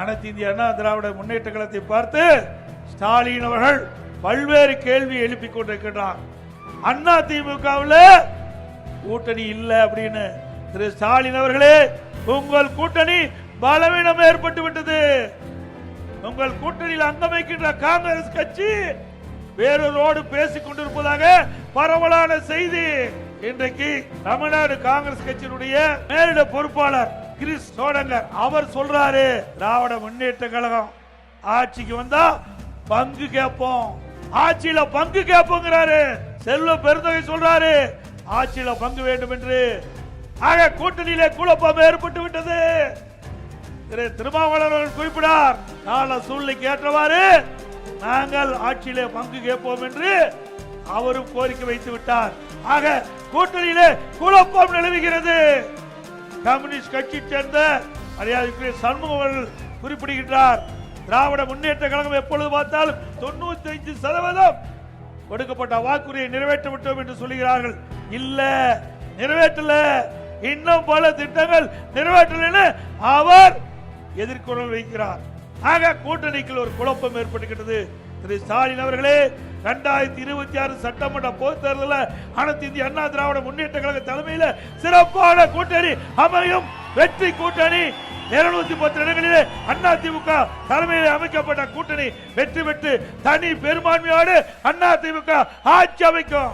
அனைத்து இந்திய அண்ணா திராவிட முன்னேற்ற கழகத்தை பார்த்து ஸ்டாலின் அவர்கள் பல்வேறு கேள்வி எழுப்பிக் கொண்டிருக்கிறார். அண்ணா திமுகவில் கூட்டணி இல்லை அப்படின்னு. திரு ஸ்டாலின் அவர்களே, உங்கள் கூட்டணி பலவீனம் ஏற்பட்டு விட்டது. உங்கள் கூட்டணியில் அங்கம் வைக்கின்ற காங்கிரஸ் கட்சி வேறொரு பேசிக் கொண்டிருப்பதாக பரவலான செய்தி. இன்றைக்கு தமிழ்நாடு காங்கிரஸ் கட்சியினுடைய மேலிட பொறுப்பாளர் கிரிஸ் சோடங்கர் அவர் சொல்றாரு, திராவிட முன்னேற்ற கழகம் ஆட்சிக்கு வந்தா பங்கு கேட்போம், ஆட்சியில பங்கு கேட்போங்கிறாரு. செல்வ பெருந்தகை சொல்றாரு ஆட்சியில பங்கு வேண்டும் என்று. ஆக கூட்டணியிலே குழப்பம் ஏற்பட்டு விட்டது. திரு திருமாவளவன் குறிப்பிடார், கால சூழ்நிலைக்கு ஏற்றவாறு நாங்கள் ஆட்சியிலே பங்கு கேட்போம் என்று அவரும் கோரிக்கை வைத்து விட்டார். ஆக கூட்டணியிலே குழப்பம் நிலவுகிறது. கம்யூனிஸ்ட் கட்சி சேர்ந்த மரியாதைக்குரிய சண்முகம் அவர்கள் குறிப்பிடுகின்றார், திராவிட முன்னேற்ற கழகம் எப்பொழுது பார்த்தாலும் 95% கொடுக்கப்பட்ட வாக்குறுதியை நிறைவேற்ற விட்டோம் என்று சொல்லுகிறார்கள். இல்ல, நிறைவேற்றல, இன்னும் பல திட்டங்கள் நிறைவேற்றல அவர் எதிர்குரல் வைக்கிறார். ஆக கூட்டணிக்குள் ஒரு குழப்பம் ஏற்படுகிறது. திரு ஸ்டாலின் அவர்களே, 2026 சட்டமன்ற பொதுத் தேர்தலில் அனைத்து இந்திய அண்ணா திராவிட முன்னேற்ற கழக தலைமையில் சிறப்பான கூட்டணி அமையும். வெற்றி கூட்டணி 210 இடங்களிலே அண்ணா திமுக தலைமையில் அமைக்கப்பட்ட கூட்டணி வெற்றி பெற்று தனி பெரும்பான்மையோடு அண்ணா திமுக ஆட்சி அமைக்கும்.